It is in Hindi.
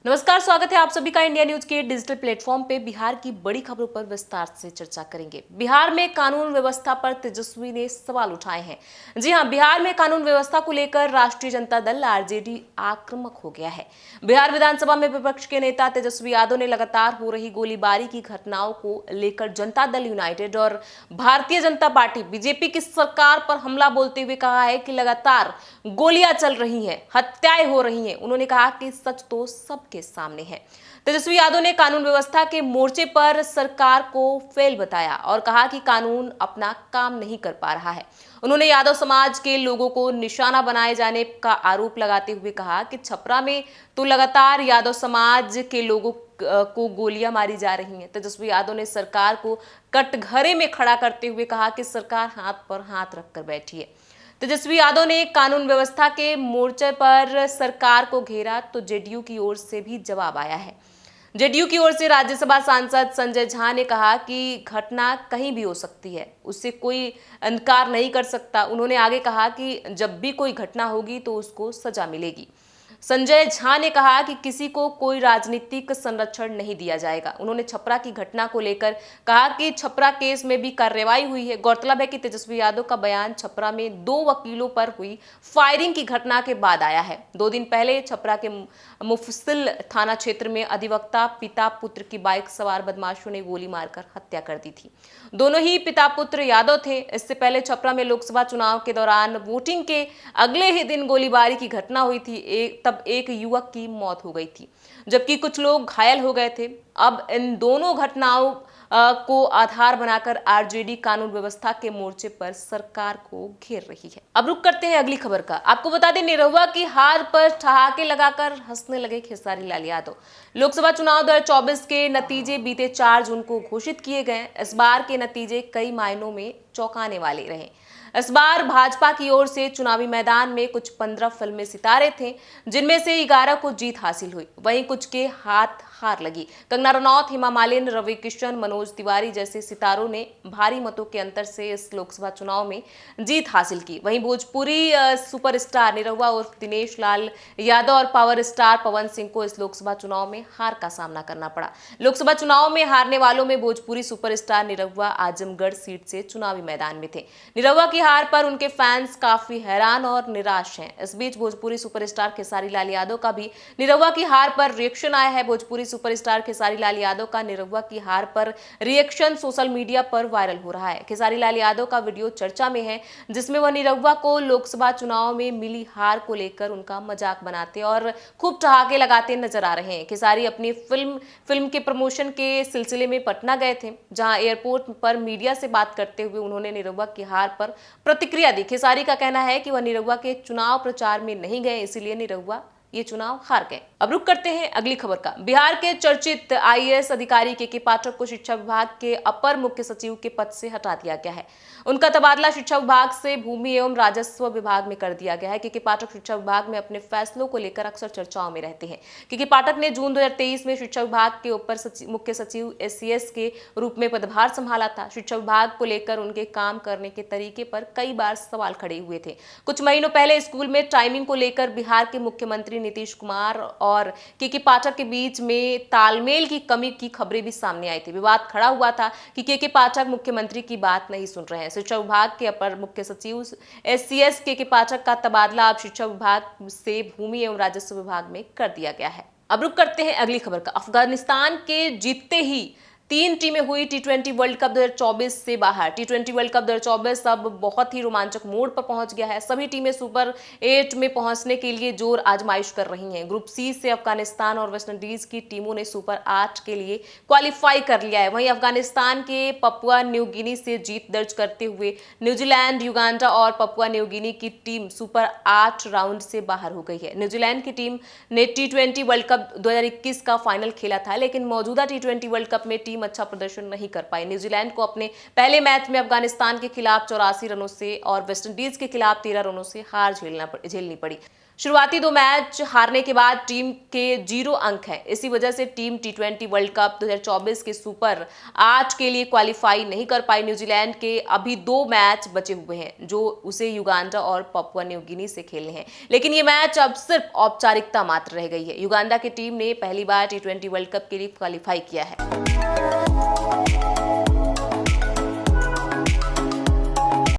नमस्कार, स्वागत है आप सभी का इंडिया न्यूज के डिजिटल प्लेटफॉर्म पे। बिहार की बड़ी खबरों पर विस्तार से चर्चा करेंगे। बिहार में कानून व्यवस्था पर तेजस्वी ने सवाल उठाए हैं। जी हां, बिहार में कानून व्यवस्था को लेकर राष्ट्रीय जनता दल आरजेडी आक्रामक हो गया है। बिहार विधानसभा में विपक्ष के नेता तेजस्वी यादव ने लगातार हो रही गोलीबारी की घटनाओं को लेकर जनता दल यूनाइटेड और भारतीय जनता पार्टी बीजेपी की सरकार पर हमला बोलते हुए कहा है कि लगातार गोलियां चल रही हैं, हत्याएं हो रही हैं। उन्होंने कहा कि सच तो सबके सामने है। तेजस्वी यादव ने कानून व्यवस्था के मोर्चे पर सरकार को फेल बताया और कहा कि कानून अपना काम नहीं कर पा रहा है। उन्होंने यादव समाज के लोगों को निशाना बनाए जाने का आरोप लगाते हुए कहा कि छपरा में तो लगातार यादव समाज के लोगों को गोलियां मारी जा रही हैं। तेजस्वी यादव ने सरकार को कटघरे में खड़ा करते हुए कहा कि सरकार हाथ पर हाथ रखकर बैठी है। तेजस्वी यादव ने कानून व्यवस्था के मोर्चे पर सरकार को घेरा तो जेडीयू की ओर से भी जवाब आया है। जेडीयू की ओर से राज्यसभा सांसद संजय झा ने कहा कि घटना कहीं भी हो सकती है, उससे कोई इनकार नहीं कर सकता। उन्होंने आगे कहा कि जब भी कोई घटना होगी तो उसको सजा मिलेगी। संजय झा ने कहा कि किसी को कोई राजनीतिक संरक्षण नहीं दिया जाएगा। उन्होंने छपरा की घटना को लेकर कहा कि छपरा केस में भी कार्रवाई हुई है। गौरतलब है कि तेजस्वी यादव का बयान छपरा में 2 वकीलों पर हुई फायरिंग की घटना के बाद आया है। 2 दिन पहले छपरा के मुफस्सिल थाना क्षेत्र में अधिवक्ता पिता पुत्र की बाइक सवार बदमाशों ने गोली मारकर हत्या कर दी थी। दोनों ही पिता पुत्र यादव थे। इससे पहले छपरा में लोकसभा चुनाव के दौरान वोटिंग के अगले ही दिन गोलीबारी की घटना हुई थी। तब एक युवक की मौत हो गई थी, जबकि कुछ लोग घायल हो गए थे। अब इन दोनों घटनाओं को आधार बनाकर आरजेडी कानून व्यवस्था के मोर्चे पर सरकार को घेर रही है। अब रुक करते हैं अगली खबर का। आपको बता दें, निरहुआ की हार पर ठहाके लगाकर हंसने लगे खेसारी लाल यादव। लोकसभा चुनाव 2024 के नतीजे बीते 4 जून को घोषित किए गए। इस बार के नतीजे कई मायनों में चौंकाने वाले रहे। इस बार भाजपा की ओर से चुनावी मैदान में कुछ 15 फिल्मी सितारे थे, जिनमें से 11 को जीत हासिल हुई। वहीं कुछ के हाथ हार लगी। कंगना रनौत, हेमा मालिनी, रवि किशन, मनोज तिवारी जैसे सितारों ने भारी मतों के अंतर से इस लोकसभा चुनाव में जीत हासिल की। वहीं भोजपुरी सुपरस्टार निरहुआ उर्फ दिनेश लाल यादव और पावर स्टार पवन सिंह को इस लोकसभा चुनाव में हार का सामना करना पड़ा। लोकसभा चुनाव में हारने वालों में भोजपुरी सुपरस्टार निरहुआ आजमगढ़ सीट से चुनावी मैदान में थे। निरहुआ की हार पर उनके फैंस काफी हैरान और निराश हैं। इस बीच भोजपुरी सुपरस्टार खेसारी लाल यादव का भी निरहुआ की हार पर रिएक्शन आया है। भोजपुरी सुपरस्टार खेसारी लाल यादव का निरहुआ की हार पर रिएक्शन सोशल मीडिया पर वायरल हो रहा है। खेसारी लाल यादव का वीडियो चर्चा में है, जिसमें वह निरहुआ को लोकसभा चुनाव में मिली हार को लेकर उनका मजाक बनाते और खूब ठहाके लगाते नजर आ रहे हैं। खेसारी अपनी फिल्म के प्रमोशन के सिलसिले में पटना गए थे, जहां एयरपोर्ट पर मीडिया से बात करते हुए उन्होंने निरहुआ की हार पर प्रतिक्रिया दी। खेसारी का कहना है कि वह निरहुआ के चुनाव प्रचार में नहीं गए, इसीलिए निरहुआ ये चुनाव हार गए। अब रुक करते हैं अगली खबर का। बिहार के चर्चित आईएएस अधिकारी के पाठक को शिक्षा विभाग के अपर मुख्य सचिव के पद से हटा दिया गया है। उनका तबादला शिक्षा विभाग से भूमि एवं राजस्व विभाग में कर दिया गया है। के पाठक शिक्षा विभाग में अपने फैसलों को लेकर अक्सर चर्चाओं में रहते हैं। के पाठक ने जून 2023 में शिक्षा विभाग के ऊपर मुख्य सचिव एससीएस के रूप में पदभार संभाला था। शिक्षा विभाग को लेकर उनके काम करने के तरीके पर कई बार सवाल खड़े हुए थे। कुछ महीनों पहले स्कूल में टाइमिंग को लेकर बिहार के मुख्यमंत्री नीतीश कुमार और के पाठक के बीच में तालमेल की कमी की खबरें भी सामने आई थी। विवाद खड़ा हुआ था कि के पाठक मुख्यमंत्री की बात नहीं सुन रहे हैं। शिक्षा विभाग के अपर मुख्य सचिव एससीएस के पाठक का तबादला अब शिक्षा विभाग से भूमि एवं राजस्व विभाग में कर दिया गया है। अब रुक करते हैं अगली खबर का। अफगानिस्तान के जीतते ही 3 टीमें हुई टी20 वर्ल्ड कप 2024 से बाहर। टी20 वर्ल्ड कप 2024 अब बहुत ही रोमांचक मोड़ पर पहुंच गया है। सभी टीमें सुपर 8 में पहुंचने के लिए जोर आजमाइश कर रही हैं। ग्रुप सी से अफगानिस्तान और वेस्टइंडीज की टीमों ने सुपर 8 के लिए क्वालिफाई कर लिया है। वहीं अफगानिस्तान के पपुआ न्यू गिनी से जीत दर्ज करते हुए न्यूजीलैंड, युगांडा और पपुआ न्यू गिनी की टीम सुपर 8 राउंड से बाहर हो गई है। न्यूजीलैंड की टीम ने टी20 वर्ल्ड कप 2021 का फाइनल खेला था, लेकिन मौजूदा टी20 वर्ल्ड कप में टीम अच्छा प्रदर्शन नहीं कर पाई। न्यूजीलैंड को अपने पहले मैच में अफगानिस्तान के खिलाफ 84 रनों से और वेस्टइंडीज के खिलाफ 13 रनों से हार झेलनी पड़ी। शुरुआती 2 मैच हारने के बाद टीम के 0 अंक हैं। इसी वजह से टीम टी20 वर्ल्ड कप 2024 के सुपर 8 के लिए क्वालिफाई नहीं कर पाई। न्यूजीलैंड के अभी 2 मैच बचे हुए हैं, जो उसे युगांडा और पापुआ न्यू गिनी से खेलने हैं, लेकिन ये मैच अब सिर्फ औपचारिकता मात्र रह गई है। युगांडा की टीम ने पहली बार टी20 वर्ल्ड कप के लिए क्वालिफाई किया है।